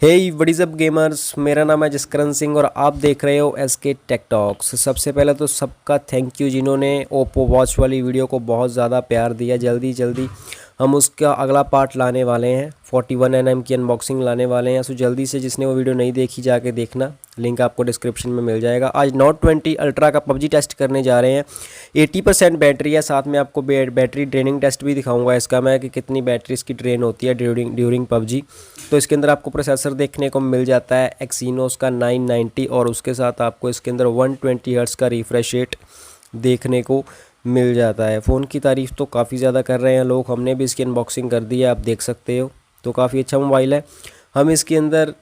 Hey what is up gamers, मेरा नाम है जसकरण सिंह और आप देख रहे हो एसके टेक टॉक्स। सबसे पहले तो सबका थैंक यू जिन्होंने ओप्पो वॉच वाली वीडियो को बहुत ज़्यादा प्यार दिया। जल्दी जल्दी हम उसका अगला पार्ट लाने वाले हैं, 41nm की अनबॉक्सिंग लाने वाले हैं। सो जल्दी से जिसने वो वीडियो नहीं देखी जाके देखना, लिंक आपको डिस्क्रिप्शन में मिल जाएगा। आज नोट 20 अल्ट्रा का पबजी टेस्ट करने जा रहे हैं। 80% बैटरी है, साथ में आपको बैटरी ड्रेनिंग टेस्ट भी दिखाऊंगा इसका मैं कि कितनी बैटरी इसकी ड्रेन होती है ड्यूरिंग पबजी। तो इसके अंदर आपको प्रोसेसर देखने को मिल जाता है एक्सीनोस का 990 और उसके साथ आपको इसके अंदर 120 हर्ट्ज़ का रिफ्रेश रेट देखने को मिल जाता है। फ़ोन की तारीफ़ तो काफ़ी ज़्यादा कर रहे हैं लोग, हमने भी इसकी अनबॉक्सिंग कर दी है, आप देख सकते हो। तो काफ़ी अच्छा मोबाइल है। हम इसके अंदर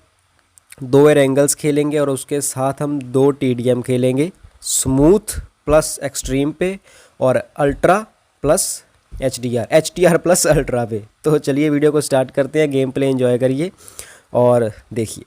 2 एयर एंगल्स खेलेंगे और उसके साथ हम 2 TDM खेलेंगे, स्मूथ प्लस एक्सट्रीम पे और ultra plus HDR plus ultra पे। तो चलिए वीडियो को स्टार्ट करते हैं, गेम प्ले एंजॉय करिए और देखिए।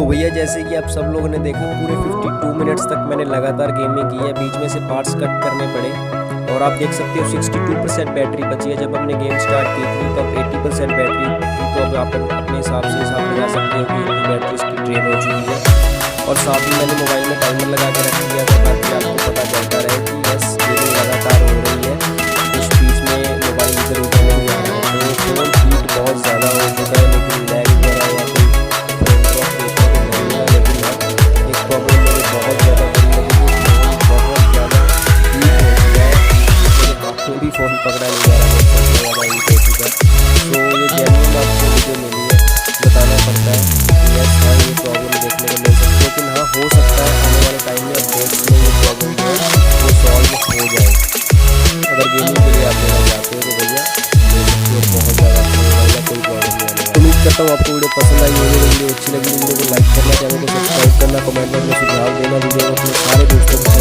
तो भैया जैसे कि आप सब लोगों ने देखा, पूरे 52 मिनट्स तक मैंने लगातार गेमिंग की है, बीच में से पार्ट्स कट करने पड़े और आप देख सकते हो 62% बैटरी बची है। जब हमने गेम स्टार्ट की थी तब 80% बैटरी थी, तो अब आप अपने हिसाब से हिसाब लगा सकते हो कि इतनी बैटरी इसकी ड्रेन हो चुकी है। और साथ ही मैंने मोबाइल में टाइमर लगा के रख दिया था ताकि आपको पता चलता रहे कि यस गेमिंग लगातार हो रही है, कुछ बीच में मोबाइल इधर उधर नहीं जा रहा है। तो फ़ोन हीट बहुत ज़्यादा हो चुका है, लेकिन लैग वगैरह या कोई फ्रेम ड्रॉप देखने को नहीं मिला। लेकिन हाँ, एक प्रॉब्लम मुझे बहुत ज़्यादा बड़ी लगी कि फ़ोन बहुत ज़्यादा हीट हो चुका है, मेरे हाथों भी फ़ोन पकड़ा नहीं जा रहा है, बहुत ज़्यादा हीट हो चुका है। तो ये जेन्युइन आपको वीडियो मिली है, बताना पड़ता है कि यस हाँ ये प्रॉब्लम देखने को मिल सकती है, लेकिन हाँ हो सकता है आने वाले टाइम में अपडेट्स में ये प्रॉब्लम जो है वो सॉल्व हो जाए। अगर गेमिंग के लिए आप लेना चाहते हो तो भैया ले सकते हो, बहुत ज़्यादा अच्छा होगा या कोई प्रॉब्लम नहीं आने वाला। उम्मीद करता हूँ आपको वीडियो पसंद आई होगी। वीडियो अच्छी लगी वीडियो को लाइक करना, चैनल को सब्सक्राइब करना, कमेंट में अपने सुझाव देना, वीडियो को अपने सारे दोस्तों को